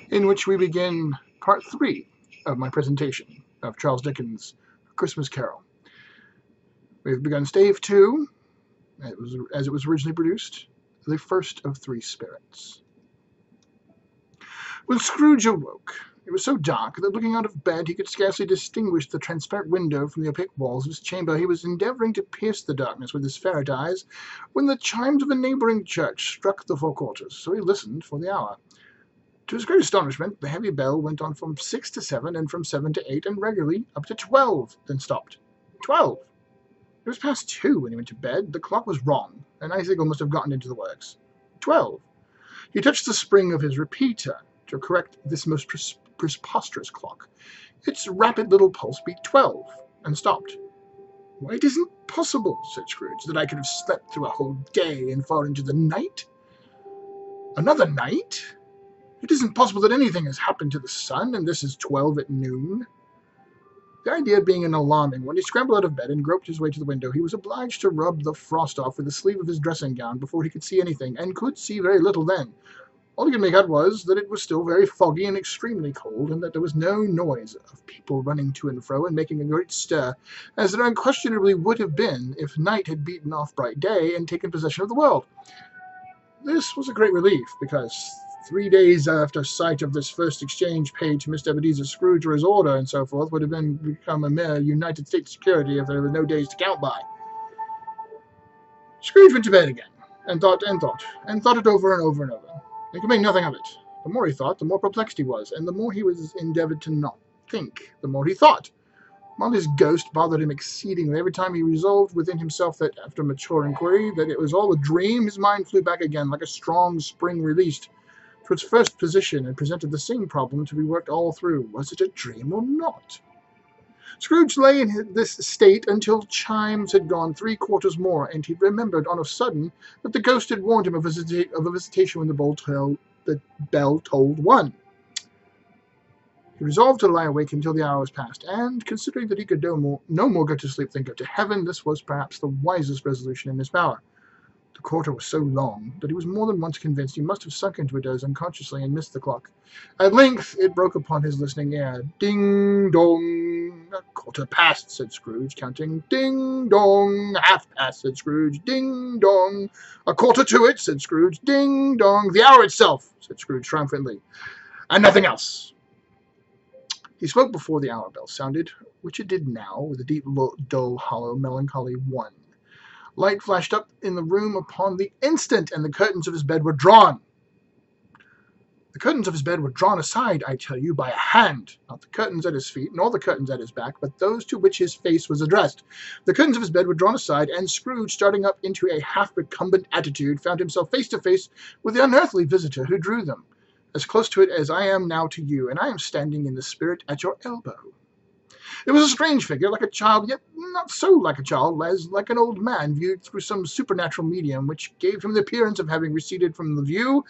in which we begin part 3 of my presentation of Charles Dickens' A Christmas Carol. We've begun stave 2, as it was originally produced, the first of 3 spirits. When Scrooge awoke, it was so dark that looking out of bed he could scarcely distinguish the transparent window from the opaque walls of his chamber. He was endeavouring to pierce the darkness with his ferret eyes when the chimes of a neighbouring church struck the 4 quarters, so he listened for the hour. To his great astonishment, the heavy bell went on from 6 to 7, and from 7 to 8, and regularly up to 12, then stopped. 12! It was past 2 when he went to bed. The clock was wrong. An icicle must have gotten into the works. 12! He touched the spring of his repeater to correct this most preposterous clock. Its rapid little pulse beat 12, and stopped. "Why, it isn't possible," said Scrooge, "that I could have slept through a whole day and far into the night. Another night? It isn't possible that anything has happened to the sun, and this is 12 at noon." The idea being an alarming one, he scrambled out of bed and groped his way to the window. He was obliged to rub the frost off with the sleeve of his dressing gown before he could see anything, and could see very little then. All he could make out was that it was still very foggy and extremely cold, and that there was no noise of people running to and fro and making a great stir, as there unquestionably would have been if night had beaten off bright day and taken possession of the world. This was a great relief, because 3 days after sight of this first exchange paid to Mr. Ebenezer Scrooge for his order and so forth would have become a mere United States security if there were no days to count by. Scrooge went to bed again, and thought it over and over and over. He could make nothing of it. The more he thought, the more perplexed he was, and the more he was endeavoured to not think, the more he thought. While his ghost bothered him exceedingly, every time he resolved within himself that, after mature inquiry, that it was all a dream, his mind flew back again, like a strong spring released, to its first position, and presented the same problem to be worked all through. Was it a dream or not? Scrooge lay in this state until chimes had gone 3 quarters more, and he remembered on a sudden that the ghost had warned him of a visitation when the bell tolled 1. He resolved to lie awake until the hour was past, and, considering that he could no more go to sleep than go to heaven, this was perhaps the wisest resolution in his power. The quarter was so long that he was more than once convinced he must have sunk into a doze unconsciously and missed the clock. At length it broke upon his listening ear. "Ding dong!" "A quarter past," said Scrooge, counting. "Ding dong!" "Half past," said Scrooge. "Ding dong!" "A quarter to it," said Scrooge. "Ding dong!" "The hour itself," said Scrooge triumphantly. "And nothing else." He spoke before the hour bell sounded, which it did now, with a deep, dull, hollow, melancholy 1. Light flashed up in the room upon the instant, and the curtains of his bed were drawn. The curtains of his bed were drawn aside, I tell you, by a hand. Not the curtains at his feet, nor the curtains at his back, but those to which his face was addressed. The curtains of his bed were drawn aside, and Scrooge, starting up into a half-recumbent attitude, found himself face to face with the unearthly visitor who drew them, as close to it as I am now to you, and I am standing in the spirit at your elbow. It was a strange figure, like a child, yet not so like a child, as like an old man viewed through some supernatural medium, which gave him the appearance of having receded from the view,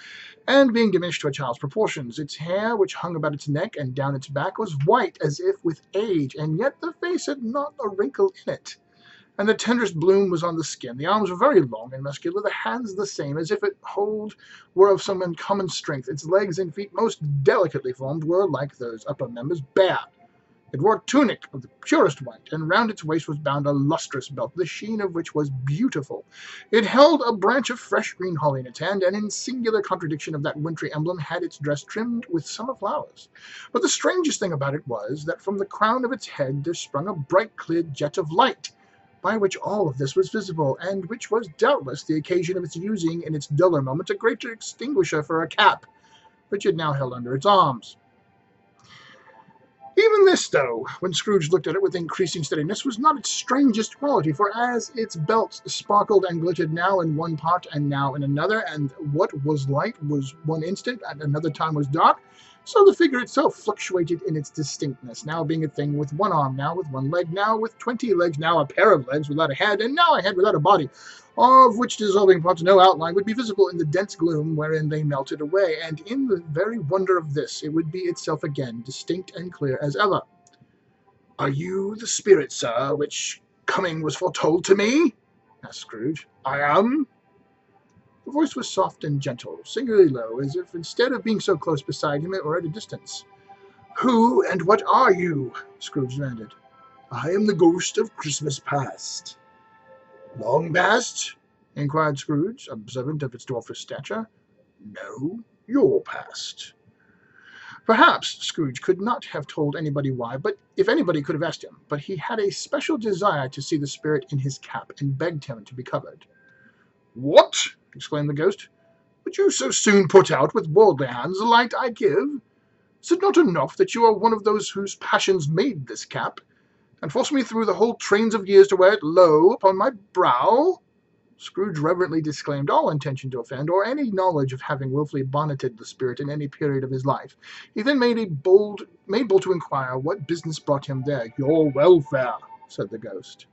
and being diminished to a child's proportions. Its hair, which hung about its neck and down its back, was white as if with age, and yet the face had not a wrinkle in it, and the tenderest bloom was on the skin. The arms were very long and muscular, the hands the same, as if its hold were of some uncommon strength. Its legs and feet, most delicately formed, were, like those upper members, bare. It wore a tunic of the purest white, and round its waist was bound a lustrous belt, the sheen of which was beautiful. It held a branch of fresh green holly in its hand, and in singular contradiction of that wintry emblem had its dress trimmed with summer flowers. But the strangest thing about it was, that from the crown of its head there sprung a bright clear jet of light, by which all of this was visible, and which was doubtless the occasion of its using in its duller moments a greater extinguisher for a cap, which it now held under its arms. Even this, though, when Scrooge looked at it with increasing steadiness, was not its strangest quality, for as its belt sparkled and glittered now in one part and now in another, and what was light was one instant, at another time was dark, so the figure itself fluctuated in its distinctness, now being a thing with one arm, now with one leg, now with 20 legs, now a pair of legs without a head, and now a head without a body, of which dissolving parts no outline would be visible in the dense gloom wherein they melted away, and in the very wonder of this, it would be itself again, distinct and clear as ever. "Are you the spirit, sir, which coming was foretold to me?" asked Scrooge. "I am." The voice was soft and gentle, singularly low, as if instead of being so close beside him, it were at a distance. "Who and what are you?" Scrooge demanded. "I am the ghost of Christmas past." "Long past?" inquired Scrooge, observant of its dwarfish stature. "No, your past." Perhaps Scrooge could not have told anybody why, but if anybody could have asked him, but he had a special desire to see the spirit in his cap, and begged him to be covered. "What!" exclaimed the ghost. "Would you so soon put out with worldly hands the light I give? Is it not enough that you are one of those whose passions made this cap, and force me through the whole trains of years to wear it low upon my brow?" Scrooge reverently disclaimed all intention to offend, or any knowledge of having wilfully bonneted the spirit in any period of his life. He then made bold to inquire what business brought him there. "Your welfare," said the ghost.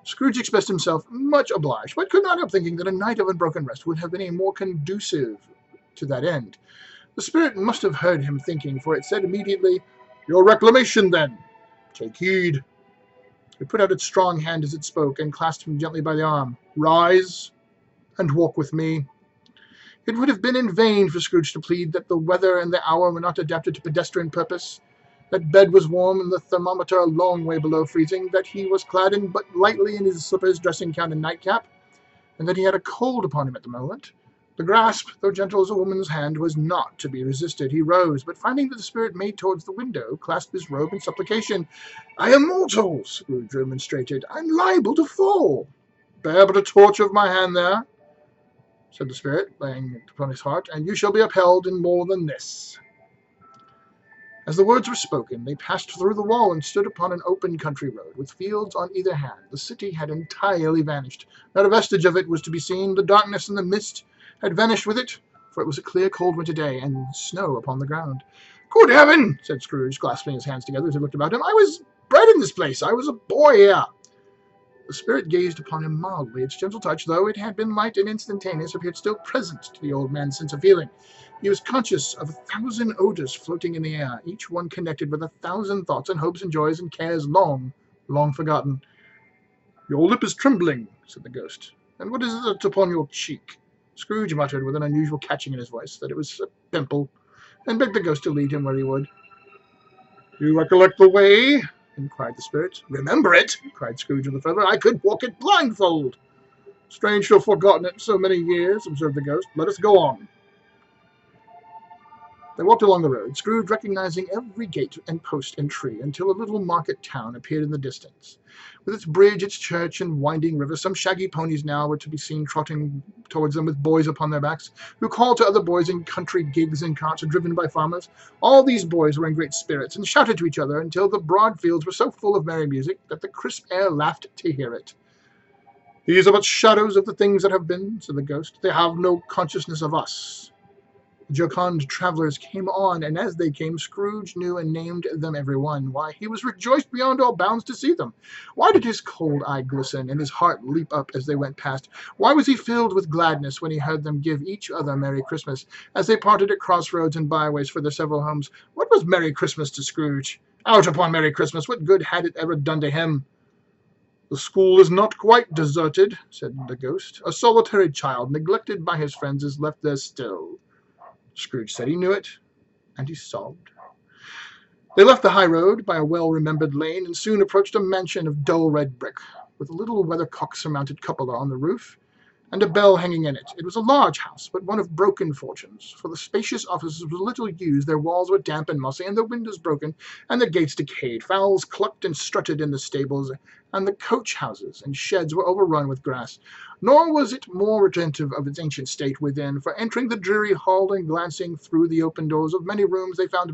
Scrooge expressed himself much obliged, but could not help thinking that a night of unbroken rest would have been more conducive to that end. The spirit must have heard him thinking, for it said immediately, "Your reclamation, then. Take heed." It put out its strong hand as it spoke, and clasped him gently by the arm. "Rise, and walk with me." It would have been in vain for Scrooge to plead that the weather and the hour were not adapted to pedestrian purpose, that bed was warm and the thermometer a long way below freezing, that he was clad in but lightly in his slippers, dressing-gown, and nightcap, and that he had a cold upon him at the moment. The grasp, though gentle as a woman's hand, was not to be resisted. He rose, but finding that the spirit made towards the window, clasped his robe in supplication. "I am mortal," Scrooge remonstrated. "I'm liable to fall." "Bear but a torch of my hand there," said the spirit, laying it upon his heart, "and you shall be upheld in more than this." As the words were spoken, they passed through the wall and stood upon an open country road, with fields on either hand. The city had entirely vanished. Not a vestige of it was to be seen. The darkness and the mist had vanished with it, for it was a clear, cold winter day, and snow upon the ground. "Good heaven!" said Scrooge, clasping his hands together as he looked about him. "I was bred in this place. I was a boy here." The spirit gazed upon him mildly. Its gentle touch, though it had been light and instantaneous, appeared still present to the old man's sense of feeling. He was conscious of 1,000 odors floating in the air, each one connected with 1,000 thoughts and hopes and joys and cares long, long forgotten. "Your lip is trembling," said the ghost. "And what is it upon your cheek?" Scrooge muttered, with an unusual catching in his voice, that it was a pimple, and begged the ghost to lead him where he would. "Do you recollect the way?" inquired the spirit. "Remember it?" cried Scrooge with a fervor. "I could walk it blindfold." "Strange to have forgotten it so many years," observed the ghost. "Let us go on." They walked along the road, Scrooge recognizing every gate and post and tree, until a little market town appeared in the distance. With its bridge, its church, and winding river, some shaggy ponies now were to be seen trotting towards them with boys upon their backs, who called to other boys in country gigs and carts driven by farmers. All these boys were in great spirits, and shouted to each other until the broad fields were so full of merry music that the crisp air laughed to hear it. "These are but shadows of the things that have been," said the ghost. "They have no consciousness of us." The jocund travellers came on, and as they came, Scrooge knew and named them every one. Why, he was rejoiced beyond all bounds to see them. Why did his cold eye glisten, and his heart leap up as they went past? Why was he filled with gladness when he heard them give each other Merry Christmas, as they parted at crossroads and byways for their several homes? What was Merry Christmas to Scrooge? Out upon Merry Christmas! What good had it ever done to him? "The school is not quite deserted," said the ghost. "A solitary child, neglected by his friends, is left there still." Scrooge said he knew it, and he sobbed. They left the high road by a well-remembered lane, and soon approached a mansion of dull red brick, with a little weathercock-surmounted cupola on the roof, and a bell hanging in it. It was a large house, but one of broken fortunes, for the spacious offices were little used, their walls were damp and mossy, and the windows broken, and the gates decayed. Fowls clucked and strutted in the stables, and the coach-houses and sheds were overrun with grass. Nor was it more retentive of its ancient state within, for entering the dreary hall and glancing through the open doors of many rooms, they found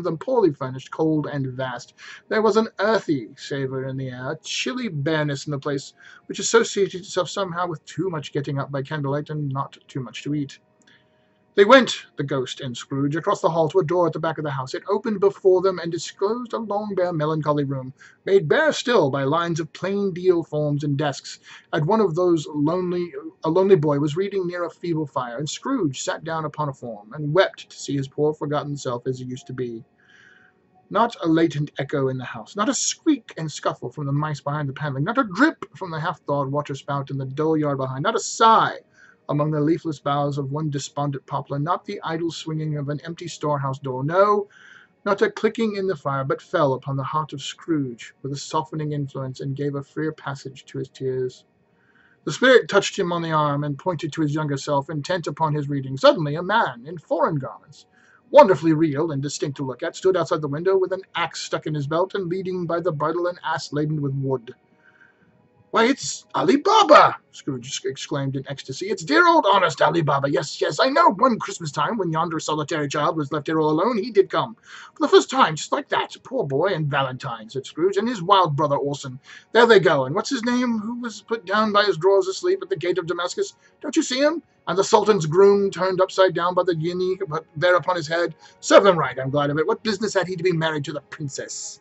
them poorly furnished, cold, and vast. There was an earthy savour in the air, a chilly bareness in the place, which associated itself somehow with too much getting up by candlelight and not too much to eat. They went, the ghost and Scrooge, across the hall to a door at the back of the house. It opened before them and disclosed a long, bare, melancholy room, made bare still by lines of plain deal forms and desks. At one of those a lonely boy was reading near a feeble fire, and Scrooge sat down upon a form, and wept to see his poor forgotten self as he used to be. Not a latent echo in the house, not a squeak and scuffle from the mice behind the paneling, not a drip from the half-thawed water-spout in the dull yard behind, not a sigh among the leafless boughs of one despondent poplar, not the idle swinging of an empty storehouse door, no, not a clicking in the fire, but fell upon the heart of Scrooge with a softening influence, and gave a freer passage to his tears. The spirit touched him on the arm, and pointed to his younger self, intent upon his reading. Suddenly a man, in foreign garments, wonderfully real and distinct to look at, stood outside the window, with an axe stuck in his belt, and leading by the bridle an ass laden with wood. "Why, it's Ali Baba!" Scrooge exclaimed in ecstasy. "It's dear old honest Ali Baba. Yes, yes, I know. One Christmas time, when yonder solitary child was left here all alone, he did come. For the first time, just like that. Poor boy, and Valentine," said Scrooge, "and his wild brother Orson. There they go. And what's his name, who was put down by his drawers asleep at the gate of Damascus? Don't you see him? And the Sultan's groom turned upside down by the guinea there upon his head. Serve him right, I'm glad of it. What business had he to be married to the princess?"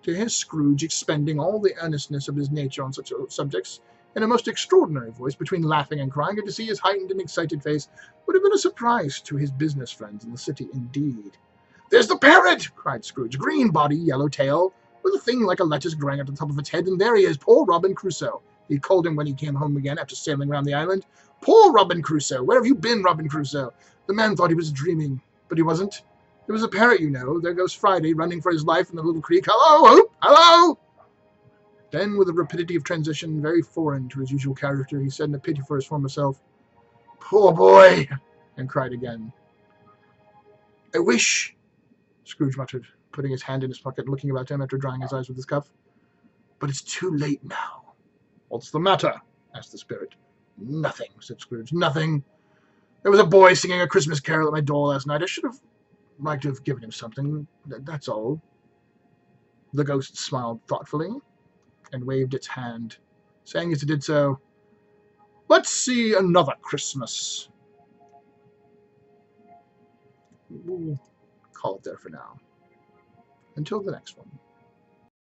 To hear Scrooge expending all the earnestness of his nature on such subjects, in a most extraordinary voice, between laughing and crying, and to see his heightened and excited face, would have been a surprise to his business friends in the city indeed. "There's the parrot!" cried Scrooge. "Green body, yellow tail, with a thing like a lettuce growing at the top of its head, and there he is, poor Robin Crusoe. He called him when he came home again after sailing round the island. Poor Robin Crusoe! Where have you been, Robin Crusoe?" The man thought he was dreaming, but he wasn't. It was a parrot, you know. There goes Friday, running for his life in the little creek. "Hello! Whoop! Hello!" Then, with a rapidity of transition very foreign to his usual character, he said in a pity for his former self, "Poor boy!" and cried again. "I wish," Scrooge muttered, putting his hand in his pocket and looking about him after drying his eyes with his cuff, "but it's too late now." "What's the matter?" asked the spirit. "Nothing," said Scrooge. "Nothing. There was a boy singing a Christmas carol at my door last night. I should have liked to have given him something. That's all." The ghost smiled thoughtfully and waved its hand, saying as it did so, "Let's see another Christmas." We'll call it there for now. Until the next one.